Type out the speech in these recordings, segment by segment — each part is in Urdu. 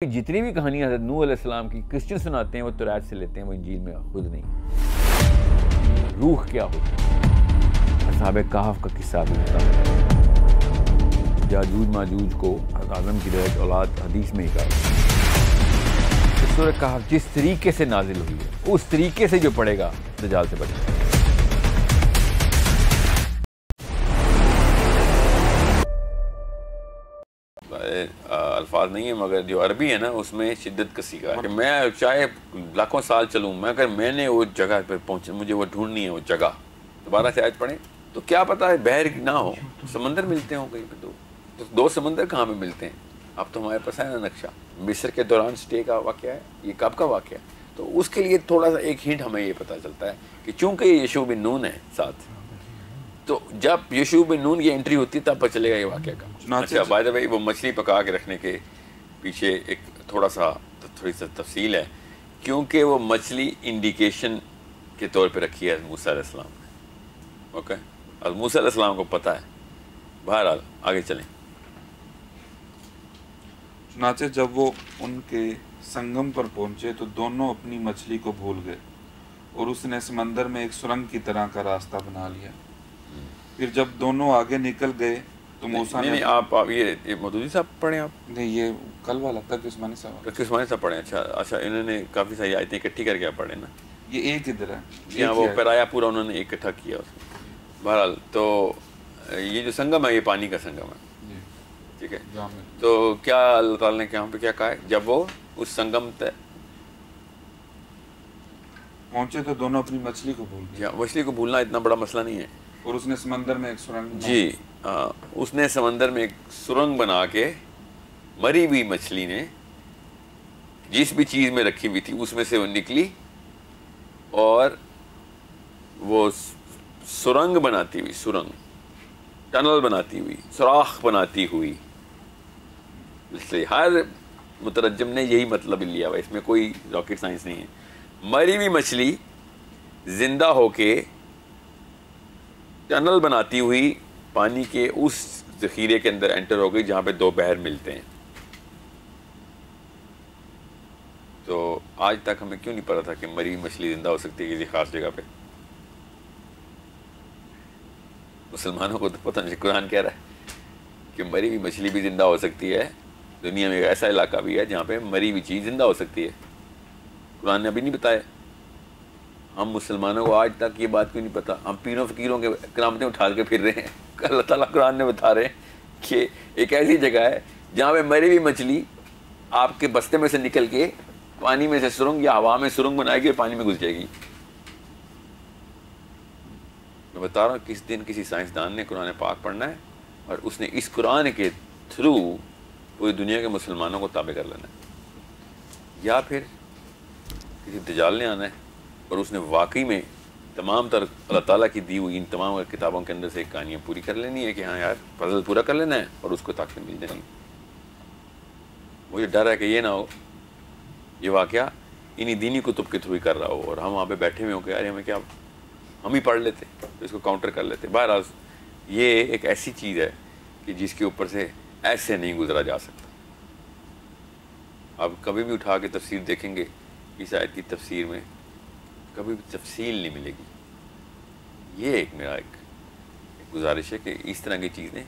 جتنی بھی کہانیاں حضرت نوح علیہ السلام کی کرسچن سناتے ہیں وہ تورات سے لیتے ہیں، وہ انجیل میں خود نہیں۔ روح کیا ہوتی ہے؟ اصحاب کہف کا قصہ بھی ہوتا ہے، یاجوج ماجوج کو آدم کی روایت اولاد حدیث میں ہی کہا۔ سورہ کہف جس طریقے سے نازل ہوئی ہے اس طریقے سے جو پڑھے گا دجال سے بچے گا۔ الفاظ نہیں ہے مگر جو عربی ہے نا اس میں شدت کسی کا ہے کہ میں چاہے لاکھوں سال چلوں مگر میں نے وہ جگہ پر پہنچ، مجھے وہ ڈھونڈنی ہے وہ جگہ۔ دوبارہ سے آیت پڑھیں تو کیا پتا ہے بحر نہ ہو، سمندر ملتے ہوں کہیں پہ، تو دو سمندر کہاں پہ ملتے ہیں؟ اب تو ہمارے پاس ہے نا نقشہ، مصر کے دوران سٹے کا واقعہ ہے، یہ کب کا واقعہ ہے؟ تو اس کے لیے تھوڑا سا ایک ہنٹ ہمیں یہ پتہ چلتا ہے کہ چونکہ یہ یشوع بن نون ہے ساتھ، تو جب یشوع بن نون کی انٹری ہوتی ہے تب پتہ چلے گا یہ واقعہ کا۔ اچھا بائی دا وے وہ مچھلی پکا کے رکھنے کے پیچھے ایک تھوڑی سی تفصیل ہے، کیونکہ وہ مچھلی انڈیکیشن کے طور پہ رکھی ہے موسیٰ علیہ السلام نے، اوکے، اور موسیٰ علیہ السلام کو پتہ ہے۔ بہرحال آگے چلیں۔ چنانچہ جب وہ ان کے سنگم پر پہنچے تو دونوں اپنی مچھلی کو بھول گئے اور اس نے سمندر میں ایک سرنگ کی طرح کا راستہ بنا لیا۔ پھر جب دونوں آگے نکل گئے تو موسیٰ نے آپ یہ مودودی صاحب پڑھیں، آپ نہیں، یہ کل والا تک عثمانی صاحب صاحب پڑھیں۔ اچھا انہوں نے کافی ساری آیتیں اکٹھی کر کے پڑھیں نا، یہ ایک ادھر ہے، یہاں وہ پیرایا پورا انہوں نے اکٹھا کیا اس میں۔ بہرحال تو یہ جو سنگم ہے یہ پانی کا سنگم ہے، ٹھیک ہے۔ تو کیا اللہ تعالیٰ نے یہاں پہ کیا کہا ہے؟ جب وہ اس سنگم پہنچے تو دونوں اپنی مچھلی کو بھول گئے۔ مچھلی کو بھولنا اتنا بڑا مسئلہ نہیں ہے، اور اس نے سمندر میں ایک سرنگ جی اس نے سمندر میں ایک سرنگ بنا کے مری ہوئی مچھلی نے جس بھی چیز میں رکھی ہوئی تھی اس میں سے وہ نکلی اور وہ سرنگ بناتی ہوئی، سرنگ ٹنل بناتی ہوئی، سوراخ بناتی ہوئی، اس لیے ہر مترجم نے یہی مطلب لیا ہوا، اس میں کوئی راکٹ سائنس نہیں ہے۔ مری ہوئی مچھلی زندہ ہو کے ٹنل بناتی ہوئی پانی کے اس ذخیرے کے اندر انٹر ہو گئی جہاں پہ دو بحر ملتے ہیں۔ تو آج تک ہمیں کیوں نہیں پتا تھا کہ مری ہوئی مچھلی زندہ ہو سکتی ہے کسی خاص جگہ پہ؟ مسلمانوں کو تو پتہ نہیں، قرآن کہہ رہا ہے کہ مری ہوئی مچھلی بھی زندہ ہو سکتی ہے، دنیا میں ایک ایسا علاقہ بھی ہے جہاں پہ مری ہوئی چیز زندہ ہو سکتی ہے۔ قرآن نے ابھی نہیں بتایا، ہم مسلمانوں کو آج تک یہ بات کیوں نہیں پتا؟ ہم پیروں فقیروں کے کرامتیں اٹھا کے پھر رہے ہیں۔ اللہ تعالیٰ قرآن نے بتا رہے ہیں کہ ایک ایسی جگہ ہے جہاں پہ مری ہوئی مچھلی آپ کے بستے میں سے نکل کے پانی میں سے سرنگ یا ہوا میں سرنگ بنائے گی اور پانی میں گھس جائے گی۔ میں بتا رہا ہوں کس دن کسی سائنسدان نے قرآن پاک پڑھنا ہے اور اس نے اس قرآن کے تھرو پوری دنیا کے مسلمانوں کو تابع کر لینا ہے، یا پھر کسی دجال نے آنا ہے اور اس نے واقعی میں تمام تر اللہ تعالیٰ کی دی ہوئی ان تمام کتابوں کے اندر سے ایک کہانیاں پوری کر لینی ہے کہ ہاں یار پزل پورا کر لینا ہے اور اس کو طاقت مل جائے گی۔ مجھے ڈر ہے کہ یہ نہ ہو یہ واقعہ انہی دینی کتب کے تھرو ہی کر رہا ہو اور ہم وہاں پہ بیٹھے ہوئے ہوں کہ یار ہمیں کیا، ہم ہی پڑھ لیتے تو اس کو کاؤنٹر کر لیتے۔ بہرحال یہ ایک ایسی چیز ہے کہ جس کے اوپر سے ایسے نہیں گزرا جا سکتا۔ اب کبھی بھی اٹھا کے تفسیر دیکھیں گے اس آیت کی تفسیر میں کبھی بھی تفصیل نہیں ملے گی۔ یہ ایک میرا ایک گزارش ہے کہ اس طرح کی چیزیں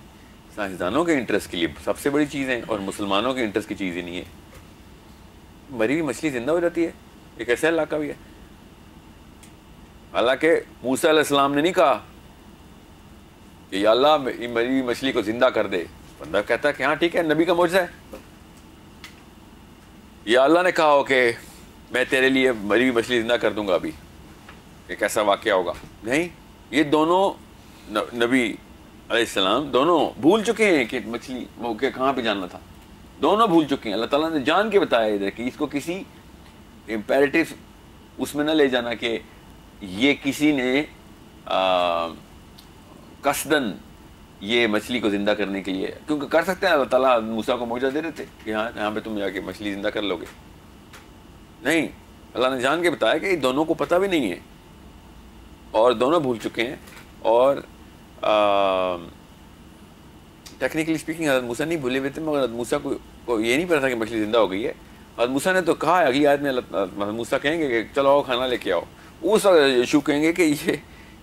سائنسدانوں کے انٹرسٹ کے لیے سب سے بڑی چیزیں اور مسلمانوں کے انٹرسٹ کی چیزیں نہیں ہے۔ مری ہوئی مچھلی زندہ ہو جاتی ہے، ایک ایسا علاقہ بھی ہے۔ حالانکہ موسیٰ علیہ السلام نے نہیں کہا کہ یا اللہ مری ہوئی مچھلی کو زندہ کر دے، بندہ کہتا ہے کہ ہاں ٹھیک ہے نبی کا معجزہ ہے۔ یا اللہ نے کہا ہو کہ میں تیرے لیے مری ہوئی مچھلی زندہ کر دوں گا، ابھی ایک ایسا واقعہ ہوگا، نہیں۔ یہ دونوں نبی علیہ السلام دونوں بھول چکے ہیں کہ مچھلی وہ کہ کہاں پہ جانا تھا، دونوں بھول چکے ہیں۔ اللہ تعالیٰ نے جان کے بتایا ادھر کہ اس کو کسی امپیریٹو اس میں نہ لے جانا کہ یہ کسی نے قصدن یہ مچھلی کو زندہ کرنے کے لیے، کیونکہ کر سکتے ہیں، اللہ تعالیٰ موسیٰ کو معجزہ دے دیتے کہ ہاں یہاں پہ تم جا کے مچھلی زندہ کر لو گے، نہیں۔ اللہ نے جان کے بتایا کہ دونوں کو پتہ بھی نہیں ہے اور دونوں بھول چکے ہیں، اور ٹیکنیکلی اسپیکنگ حضرت موسیٰ نہیں بھولے ہوئے تھے، مگر حضرت موسیٰ کو کو یہ نہیں پتا تھا کہ مچھلی زندہ ہو گئی ہے. حضرت موسیٰ نے تو کہا ہے, اگلی آیت میں حضرت موسیٰ کہیں گے کہ چلو آؤ کھانا لے کے آؤ. اس وقت یشوع کہیں گے کہ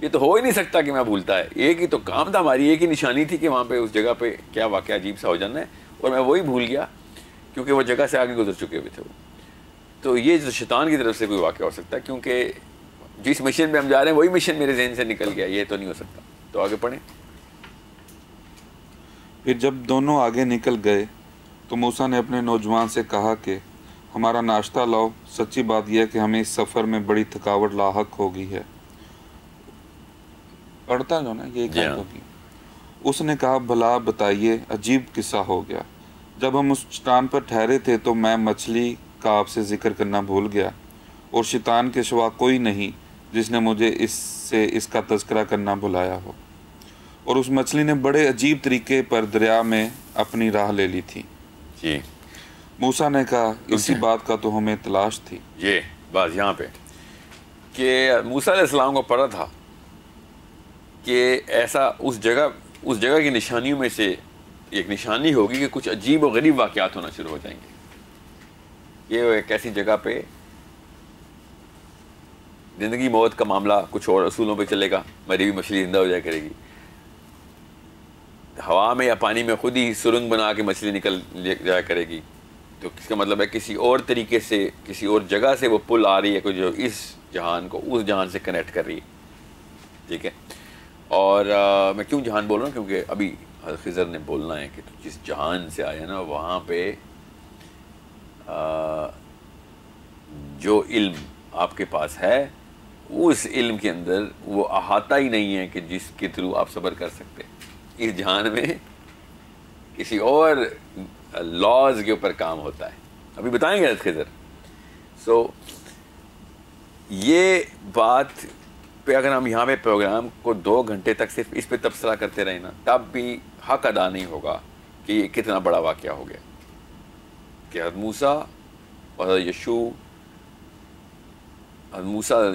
یہ تو ہو ہی نہیں سکتا کہ میں بھولتا ہے, ایک ہی تو کام تھا ہماری, ایک ہی نشانی تھی کہ وہاں پہ اس جگہ پہ کیا واقعہ عجیب سا ہو جانا ہے, اور میں وہی بھول گیا کیونکہ وہ جگہ سے آگے گزر چکے ہوئے تھے وہ. تو یہ جو شیطان کی طرف سے کوئی واقعہ ہو سکتا ہے, کیونکہ جس مشن پہ ہم جا رہے ہیں وہی مشن میرے ذہن سے نکل گیا, یہ تو نہیں ہو سکتا. تو آگے پڑھیں. پھر جب دونوں آگے نکل گئے تو موسیٰ نے اپنے نوجوان سے کہا کہ ہمارا ناشتہ لاؤ, سچی بات یہ ہے کہ ہمیں اس سفر میں بڑی تھکاوٹ لاحق ہو گئی ہے. پڑھتا جو نا یہ کہا ہوگی. اس نے کہا بھلا بتائیے, عجیب قصہ ہو گیا. جب ہم اس چٹان پر ٹھہرے تھے تو میں مچھلی کا آپ سے ذکر کرنا بھول گیا, اور شیطان کے سوا کوئی نہیں جس نے مجھے اس کا تذکرہ کرنا بھلایا ہو. اور اس مچھلی نے بڑے عجیب طریقے پر دریا میں اپنی راہ لے لی تھی. جی. موسیٰ نے کہا اسی بات کا تو ہمیں تلاش تھی. یہ بات یہاں پہ کہ موسیٰ علیہ السلام کو پڑا تھا کہ ایسا اس جگہ کی نشانیوں میں سے ایک نشانی ہوگی کہ کچھ عجیب و غریب واقعات ہونا شروع ہو جائیں گے. یہ ایک ایسی جگہ پہ زندگی موت کا معاملہ کچھ اور اصولوں پہ چلے گا. مری ہوئی مچھلی زندہ ہو جایا کرے گی, ہوا میں یا پانی میں خود ہی سرنگ بنا کے مچھلی نکل جایا کرے گی. تو اس کا مطلب ہے کسی اور طریقے سے, کسی اور جگہ سے وہ پل آ رہی ہے جو اس جہان کو اس جہان سے کنیکٹ کر رہی ہے. ٹھیک ہے. اور میں کیوں جہان بول رہا ہوں, کیونکہ ابھی حضرت خضر نے بولنا ہے کہ جس جہان سے آیا نا وہاں پہ جو علم آپ کے پاس ہے اس علم کے اندر وہ احاطہ ہی نہیں ہے کہ جس کے تھرو آپ صبر کر سکتے. اس جہان میں کسی اور لاز کے اوپر کام ہوتا ہے, ابھی بتائیں گے حضرت خضر. سو یہ بات پہ اگر ہم یہاں پہ پروگرام کو 2 گھنٹے تک صرف اس پہ تبصرہ کرتے رہے نا, تب بھی حق ادا نہیں ہوگا کہ یہ کتنا بڑا واقعہ ہو گیا کہ حضرت موسیٰ اور حضرت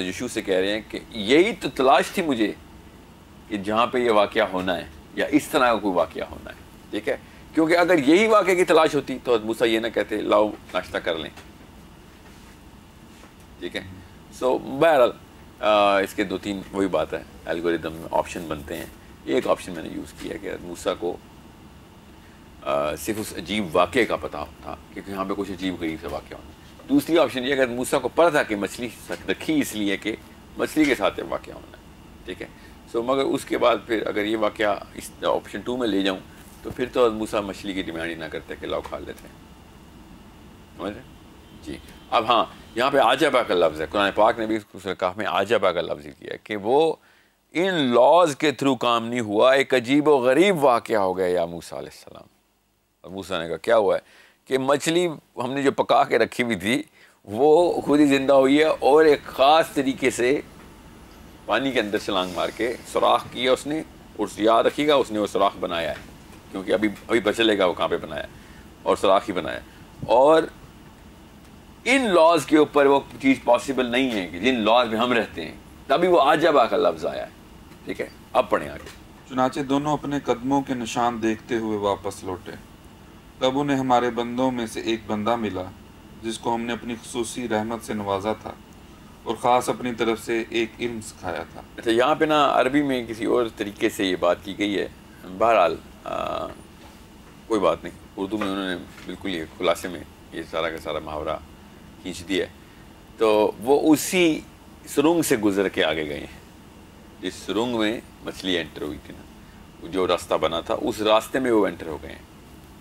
یشوع سے کہہ رہے ہیں کہ یہی تو تلاش تھی مجھے کہ جہاں پہ یہ واقعہ ہونا ہے یا اس طرح کا کوئی واقعہ ہونا ہے. ٹھیک ہے. کیونکہ اگر یہی واقعے کی تلاش ہوتی تو حضرت موسیٰ یہ نہ کہتے لاؤ ناشتہ کر لیں. ٹھیک ہے. سو بہرحال اس کے 2-3 وہی بات ہے, الگوریدم میں آپشن بنتے ہیں. ایک آپشن میں نے یوز کیا کہ حضرت موسیٰ کو صرف اس عجیب واقعے کا پتہ تھا کہ یہاں پہ کچھ عجیب غریب سے واقعہ ہونا. دوسری آپشن یہ کہ حضرت موسیٰ کو پتہ تھا کہ مچھلی رکھی اس لیے کہ مچھلی کے ساتھ واقعہ ہونا ہے. ٹھیک ہے. سو مگر اس کے بعد پھر اگر یہ واقعہ اس آپشن 2 میں لے جاؤں تو پھر تو حضرت موسیٰ مچھلی کی ڈیمانڈ ہی نہ کرتے کہ لاؤ کھا لیتے ہیں. سمجھ رہے جی. اب ہاں یہاں پہ عجبہ کا لفظ ہے, قرآن پاک نے بھی اس کہا میں عجبہ کا لفظ کیا کہ وہ ان لاز کے تھرو کام نہیں ہوا, ایک عجیب و غریب واقعہ ہو گیا یا موسیٰ علیہ السلام. اور موسیٰ نے کہا کیا ہوا ہے کہ مچھلی ہم نے جو پکا کے رکھی ہوئی تھی وہ خود ہی زندہ ہوئی ہے, اور ایک خاص طریقے سے پانی کے اندر چھلانگ مار کے سوراخ کیا اس نے, اور یاد رکھیے گا اس نے وہ سوراخ بنایا ہے, کیونکہ ابھی پتہ چلے گا وہ کہاں پہ بنایا, اور سوراخ ہی بنایا. اور ان لاز کے اوپر وہ چیز پاسبل نہیں ہے کہ جن لاز میں ہم رہتے ہیں, تبھی وہ عجبہ کا لفظ آیا ہے. ٹھیک ہے. اب پڑھیں آگے. چنانچہ دونوں اپنے قدموں کے نشان دیکھتے ہوئے واپس لوٹے. تب انہیں ہمارے بندوں میں سے ایک بندہ ملا جس کو ہم نے اپنی خصوصی رحمت سے نوازا تھا اور خاص اپنی طرف سے ایک علم سکھایا تھا. اچھا یہاں پہ نا عربی میں کسی اور طریقے سے یہ بات کی گئی ہے. بہرحال کوئی بات نہیں, اردو میں انہوں نے بالکل یہ خلاصے میں یہ سارا کا سارا محاورہ کھینچ دیا ہے. تو وہ اسی سرنگ سے گزر کے آگے گئے ہیں جس سرنگ میں مچھلی انٹر ہوئی تھی نا, جو راستہ بنا تھا اس راستے میں وہ انٹر ہو گئے ہیں.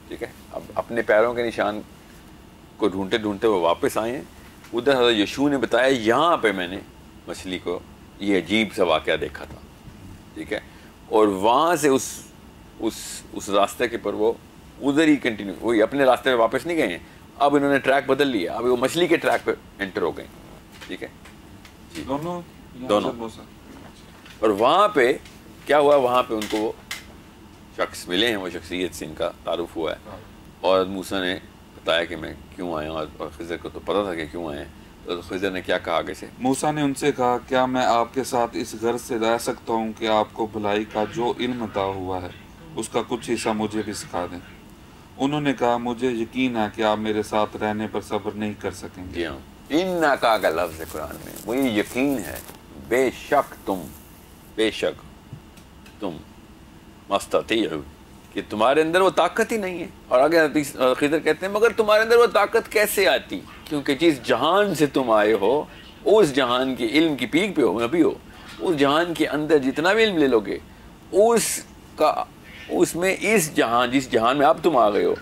ٹھیک ہے. اب اپنے پیروں کے نشان کو ڈھونڈتے ڈھونڈتے وہ واپس آئے ہیں. ادھر حضرت یشوع نے بتایا یہاں پہ میں نے مچھلی کو یہ عجیب سا واقعہ دیکھا تھا. ٹھیک ہے. اور وہاں سے اس راستے کے پر وہ ادھر ہی کنٹینیو, وہی اپنے راستے پہ واپس نہیں گئے ہیں. اب انہوں نے ٹریک بدل لیا, اب وہ مچھلی کے ٹریک پہ انٹر ہو گئے. ٹھیک ہے جی. دونوں. اور وہاں پہ کیا ہوا, وہاں پہ ان کو وہ شخص ملے ہیں, وہ شخصیت سے ان کا تعارف ہوا ہے. اور موسیٰ نے بتایا کہ میں کیوں آیا ہوں, اور خضر کو تو پتہ تھا کہ کیوں آئے ہیں. تو خضر نے کیا کہا آگے سے؟ موسیٰ نے ان سے کہا کیا میں آپ کے ساتھ اس غرض سے رہ سکتا ہوں کہ آپ کو بھلائی کا جو علم عطا ہوا ہے اس کا کچھ حصہ مجھے بھی سکھا دیں. انہوں نے کہا مجھے یقین ہے کہ آپ میرے ساتھ رہنے پر صبر نہیں کر سکیں گے۔ جی ہاں، انکا کا لفظ ہے قرآن میں، مجھے یقین ہے، بے شک تم مستطیع، کہ تمہارے اندر وہ طاقت ہی نہیں ہے۔ اور آگے خضر کہتے ہیں مگر تمہارے اندر وہ طاقت کیسے آتی، کیونکہ جس جہان سے تم آئے ہو اس جہان کے علم کی پیک پہ ہو، نبی ہو، اس جہان کے اندر جتنا بھی علم لے لو گے اس میں جس جہان میں اب تم آ گئے ہو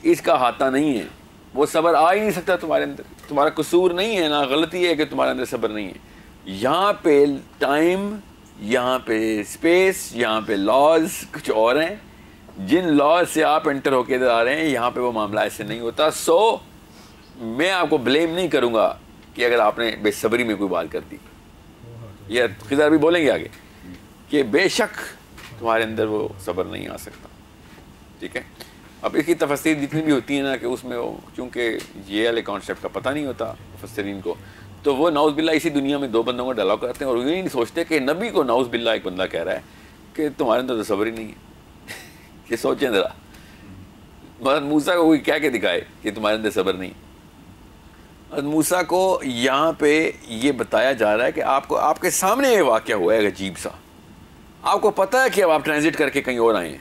اس کا احاطہ نہیں ہے، وہ صبر آ ہی نہیں سکتا تمہارے اندر۔ تمہارا قصور نہیں ہے، نہ غلطی ہے کہ تمہارے اندر صبر نہیں ہے۔ یہاں پہ ٹائم، یہاں پہ اسپیس، یہاں پہ لاز کچھ اور ہیں، جن لاز سے آپ انٹر ہو کے ادھر آ رہے ہیں، یہاں پہ وہ معاملہ ایسے نہیں ہوتا۔ سو میں آپ کو بلیم نہیں کروں گا کہ اگر آپ نے بے صبری میں کوئی بات کر دی، یہ خضر بھی بولیں گے آگے کہ بے شک تمہارے اندر وہ صبر نہیں آ سکتا، ٹھیک ہے۔ اب اس کی تفسیر جتنی بھی ہوتی ہیں نا کہ اس میں وہ چونکہ یہ والے کانسیپٹ کا پتہ نہیں ہوتا مفسرین کو، تو وہ نعوذ باللہ اسی دنیا میں دو بندوں کو ڈالا کرتے ہیں اور یہ نہیں سوچتے کہ نبی کو نعوذ باللہ ایک بندہ کہہ رہا ہے کہ تمہارے اندر تو صبر ہی نہیں ہے۔ یہ سوچیں ذرا، حضرت موسیٰ کو کوئی کہہ کے دکھائے کہ تمہارے اندر صبر نہیں۔ حضرت موسیٰ کو یہاں پہ یہ بتایا جا رہا ہے کہ آپ کے سامنے یہ واقعہ ہوا ہے عجیب سا، آپ کو پتہ ہے کہ اب آپ ٹرانزٹ کر کے کہیں اور آئے ہیں،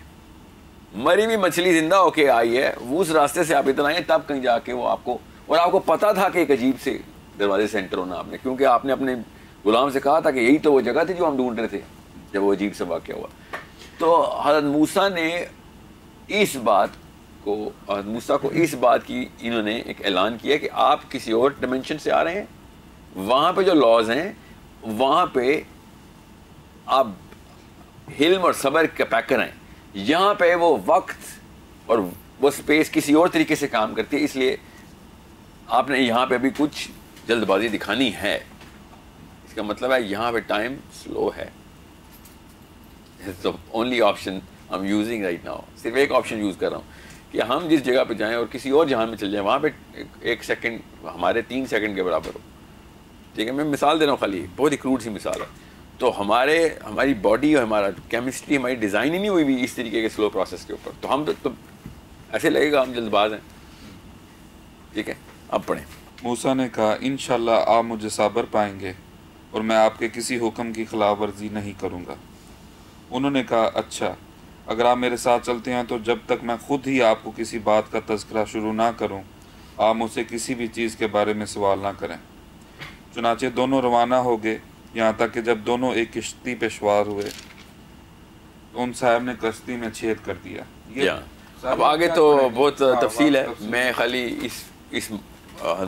مری ہوئی مچھلی زندہ ہو کے آئی ہے، وہ اس راستے سے آپ ادھر آئے ہیں، تب کہیں جا کے وہ آپ کو، اور آپ کو پتہ تھا کہ ایک عجیب سے دروازے سے انٹر ہونا آپ نے، کیونکہ آپ نے اپنے غلام سے کہا تھا کہ یہی تو وہ جگہ تھی جو ہم ڈھونڈ رہے تھے جب وہ عجیب سے واقعہ ہوا۔ تو حضرت موسیٰ نے اس بات کی انہوں نے ایک اعلان کیا کہ آپ کسی اور ڈائمنشن سے آ رہے ہیں، وہاں پہ جو لاز ہیں وہاں پہ آپ حلم اور صبر کا پیکر ہیں، یہاں پہ وہ وقت اور وہ سپیس کسی اور طریقے سے کام کرتی ہے، اس لیے آپ نے یہاں پہ بھی کچھ جلد بازی دکھانی ہے۔ اس کا مطلب ہے یہاں پہ ٹائم سلو ہے۔ Only option I'm using right now، صرف ایک آپشن یوز کر رہا ہوں کہ ہم جس جگہ پہ جائیں اور کسی اور جہان میں چل جائیں، وہاں پہ ایک سیکنڈ ہمارے 3 سیکنڈ کے برابر ہو، ٹھیک ہے۔ میں مثال دے رہا ہوں، خالی بہت ہی کروڈ سی مثال ہے۔ تو ہماری باڈی اور ہمارا کیمسٹری ہماری ڈیزائن ہی نہیں ہوئی بھی اس طریقے کے سلو پروسیس کے اوپر، تو ہم تو ایسے لگے گا ہم جلد باز ہیں، ٹھیک ہے۔ اب پڑھیں۔ موسیٰ نے کہا انشاءاللہ آپ مجھے صابر پائیں گے اور میں آپ کے کسی حکم کی خلاف ورزی نہیں کروں گا۔ انہوں نے کہا اچھا، اگر آپ میرے ساتھ چلتے ہیں تو جب تک میں خود ہی آپ کو کسی بات کا تذکرہ شروع نہ کروں آپ مجھ سے کسی بھی چیز کے بارے میں سوال نہ کریں۔ چنانچہ دونوں روانہ ہو گئے، یہاں تک کہ جب دونوں ایک کشتی پہ سوار ہوئے تو ان صاحب نے کشتی میں چھید کر دیا۔ اب آگے تو بہت تفصیل ہے، میں خالی اس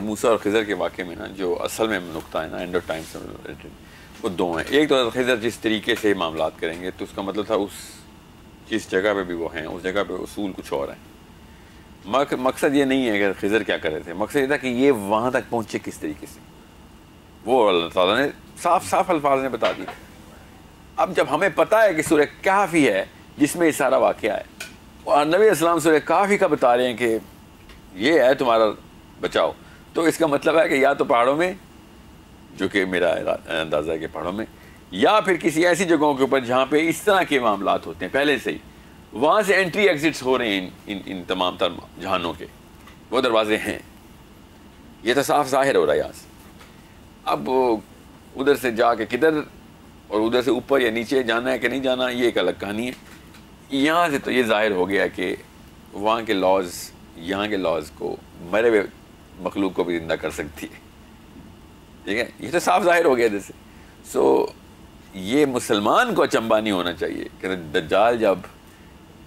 موسیٰ اور خضر کے واقعے میں نا جو اصل میں نقطہ ہے نا اینڈ آف ٹائم سے ریلیٹڈ، وہ دو ہیں۔ ایک تو خضر جس طریقے سے معاملات کریں گے تو اس کا مطلب تھا جس جگہ پہ بھی وہ ہیں اس جگہ پہ اصول کچھ اور ہیں۔ مقصد یہ نہیں ہے کہ خضر کیا کر رہے تھے، مقصد یہ تھا کہ یہ وہاں تک پہنچے کس طریقے سے، وہ اللہ تعالیٰ نے صاف صاف الفاظ میں بتا دیا۔ اب جب ہمیں پتہ ہے کہ سورہ کہف ہی ہے جس میں یہ سارا واقعہ ہے، اور نبی اسلام سورہ کہف ہی کا بتا رہے ہیں کہ یہ ہے تمہارا بچاؤ، تو اس کا مطلب ہے کہ یا تو پہاڑوں میں، جو کہ میرا اندازہ ہے کہ پہاڑوں میں، یا پھر کسی ایسی جگہوں کے اوپر جہاں پہ اس طرح کے معاملات ہوتے ہیں پہلے سے ہی، وہاں سے انٹری ایگزٹس ہو رہے ہیں ان تمام تر جہانوں کے، وہ دروازے ہیں۔ یہ تو صاف ظاہر ہو رہا ہے یہاں سے۔ اب ادھر سے جا کے کدھر اور ادھر سے اوپر یا نیچے جانا ہے کہ نہیں جانا، یہ ایک الگ کہانی ہے۔ یہاں سے تو یہ ظاہر ہو گیا کہ وہاں کے لاز یہاں کے لاز کو مرے ہوئے مخلوق کو بھی زندہ کر سکتی ہے، ٹھیک ہے۔ یہ تو صاف ظاہر ہو گیا ادھر سے۔ سو یہ مسلمان کو اچنبا نہیں ہونا چاہیے کہ دجال جب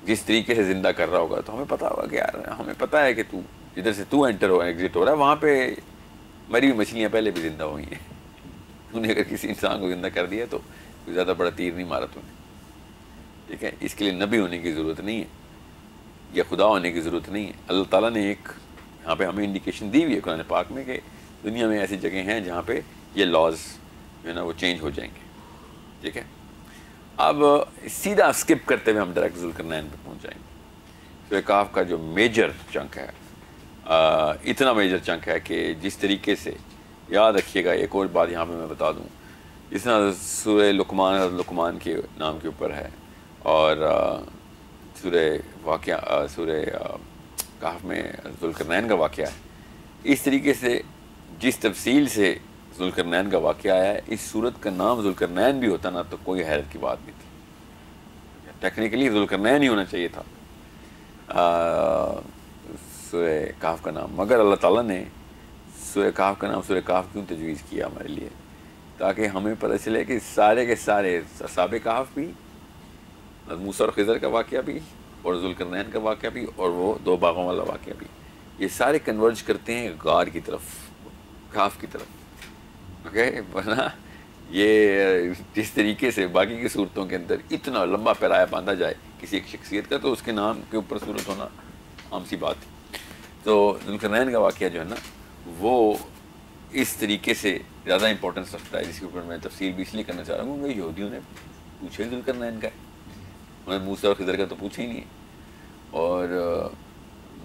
جس طریقے سے زندہ کر رہا ہوگا تو ہمیں پتہ ہوگا کہ یار ہمیں پتہ ہے کہ جدھر سے انٹر ہو ایگزٹ ہو رہا ہے وہاں پہ مری ہوئی مچھلیاں پہلے بھی زندہ ہوئی ہیں۔ انہیں اگر کسی انسان کو زندہ کر دیا تو کوئی زیادہ بڑا تیر نہیں مارا تو انہیں، ٹھیک ہے۔ اس کے لیے نبی ہونے کی ضرورت نہیں ہے یا خدا ہونے کی ضرورت نہیں ہے۔ اللہ تعالیٰ نے ایک یہاں پہ ہمیں انڈیکیشن دی ہوئی ہے قرآن پاک میں کہ دنیا میں ایسی جگہیں ہیں جہاں پہ یہ لاز جو ہے نا وہ چینج ہو جائیں گے، ٹھیک ہے۔ اب سیدھا اسکپ کرتے ہوئے ہم ڈائریکٹ ذوالقرنین پہ پہنچ جائیں گے۔ سورہ کہف کا جو میجر چنک ہے، اتنا میجر چنک ہے کہ جس طریقے سے یاد رکھیے گا، ایک اور بات یہاں پہ میں بتا دوں، جس طرح سورہ لقمان کے نام کے اوپر ہے، اور سورہ کہف میں ذوالقرنین کا واقعہ ہے، اس طریقے سے جس تفصیل سے ذوالقرنین کا واقعہ آیا ہے، اس صورت کا نام ذوالقرنین بھی ہوتا نا تو کوئی حیرت کی بات نہیں تھی، ٹیکنیکلی ذوالقرنین ہی ہونا چاہیے تھا سورہ کہف کا نام، مگر اللہ تعالیٰ نے سورہ کہف کا نام سورہ کہف کیوں تجویز کیا ہمارے لیے؟ تاکہ ہمیں پتہ چلے کہ سارے کے سارے اصحاب کہف بھی، موسیٰ اور خضر کا واقعہ بھی، اور ذوالقرنین کا واقعہ بھی، اور وہ 2 باغوں والا واقعہ بھی، یہ سارے کنورج کرتے ہیں غار کی طرف، کہف کی طرف، اوکے؟ ورنہ یہ جس طریقے سے باقی کی صورتوں کے اندر اتنا لمبا پیرایا باندھا جائے کسی ایک شخصیت کا، تو اس کے نام کے اوپر صورت ہونا عام سی بات ہے۔ تو ذوالقرنین کا واقعہ جو ہے نا وہ اس طریقے سے زیادہ امپورٹنس رکھتا ہے، جس کے اوپر میں تفصیل بھی اس لیے کرنا چاہ رہا ہوں کہ یہودیوں نے پوچھا ہی ذوالقرنین کا ہے، انہوں نے موسیٰ اور خضر کا تو پوچھا ہی نہیں ہے، اور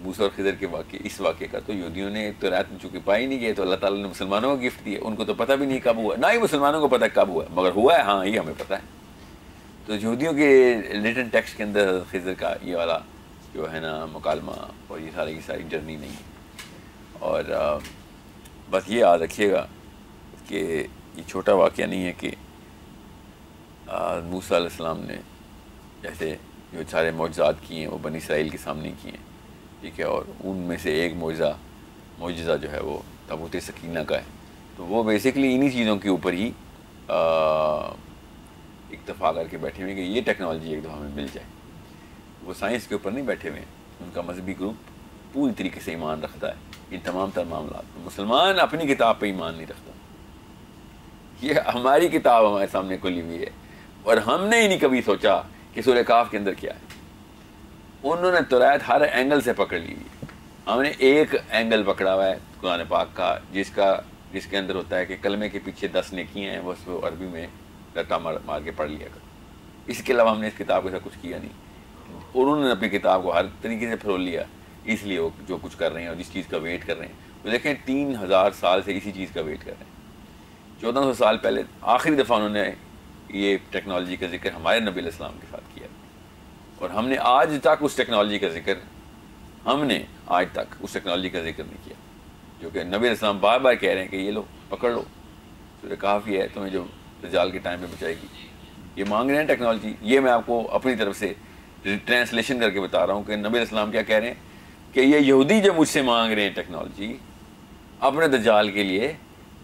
موسیٰ اور خضر کے واقعے، اس واقعے کا تو یہودیوں نے تو رات میں چونکہ پائی نہیں گئے، تو اللہ تعالیٰ نے مسلمانوں کو گفٹ دیا، ان کو تو پتہ بھی نہیں کب ہوا، نہ ہی مسلمانوں کو پتہ کب ہوا، مگر ہوا ہے ہاں یہ ہمیں پتہ ہے۔ تو یہودیوں کے ریٹن ٹیکسٹ کے اندر خضر کا یہ والا جو ہے نا مکالمہ اور یہ ساری کی ساری جرنی نہیں ہے، اور بس یہ یاد رکھیے گا کہ یہ چھوٹا واقعہ نہیں ہے کہ موسیٰ علیہ السلام نے جیسے جو سارے معجزات کیے ہیں وہ بنی اسرائیل کے سامنے کیے ہیں، ٹھیک ہے، اور ان میں سے ایک معجزہ جو ہے وہ تابوت سکینہ کا ہے، تو وہ بیسکلی انہی چیزوں کے اوپر ہی اکتفا کر کے بیٹھے ہوئے ہیں کہ یہ ٹیکنالوجی ایک دفعہ ہمیں مل جائے، وہ سائنس کے اوپر نہیں بیٹھے ہوئے ہیں، ان کا مذہبی گروپ پوری طریقے سے ایمان رکھتا ہے ان تمام تر معاملات میں۔ مسلمان اپنی کتاب پہ ایمان نہیں رکھتا، یہ ہماری کتاب ہمارے سامنے کھلی ہوئی ہے، اور ہم نے ہی نہیں کبھی سوچا کہ سورہ کہف کے اندر کیا ہے، انہوں نے توریت ہر اینگل سے پکڑ لی ہوئی ہے، ہم نے ایک اینگل پکڑا ہوا ہے قرآن پاک کا، جس کے اندر ہوتا ہے کہ کلمے کے پیچھے 10 نیکیاں ہیں، بس وہ عربی میں رٹا مار کے پڑھ لیا کر، اس کے علاوہ ہم نے اس کتاب کے ساتھ کچھ کیا نہیں، اور انہوں نے اپنی کتاب کو ہر طریقے سے پھرول لیا، اس لیے وہ جو کچھ کر رہے ہیں اور جس چیز کا ویٹ کر رہے ہیں، وہ دیکھیں 3000 سال سے اسی چیز کا ویٹ کر رہے ہیں، 1400 سال پہلے آخری دفعہ انہوں نے یہ ٹیکنالوجی کا ذکر ہمارے نبی علیہ السلام کے ساتھ کیا، اور ہم نے آج تک اس ٹیکنالوجی کا ذکر نہیں کیا، جو کہ نبی علیہ السلام بار بار کہہ رہے ہیں کہ یہ لو پکڑ لو، سورہ کہف ہے تمہیں جو دجال کے ٹائم پہ بچائے گی، یہ مانگ رہے ہیں ٹیکنالوجی۔ یہ میں آپ کو اپنی طرف سے ٹرانسلیشن کر کے بتا رہا ہوں کہ نبی علیہ السلام کیا کہہ رہے ہیں کہ یہ یہودی جب مجھ سے مانگ رہے ہیں ٹیکنالوجی اپنے دجال کے لیے،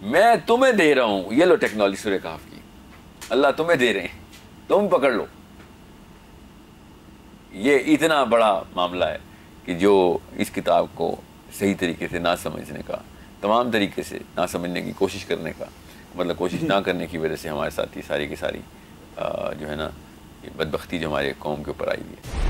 میں تمہیں دے رہا ہوں، یہ لو ٹیکنالوجی سورہ کہف کی، اللہ تمہیں دے رہے ہیں، تم پکڑ لو۔ یہ اتنا بڑا معاملہ ہے کہ جو اس کتاب کو صحیح طریقے سے نہ سمجھنے کا، تمام طریقے سے نہ سمجھنے کی کوشش کرنے کا، مطلب کوشش نہ کرنے کی وجہ سے ہمارے ساتھ یہ ساری کی ساری جو ہے نا یہ بدبختی جو ہمارے قوم کے اوپر آئی ہے۔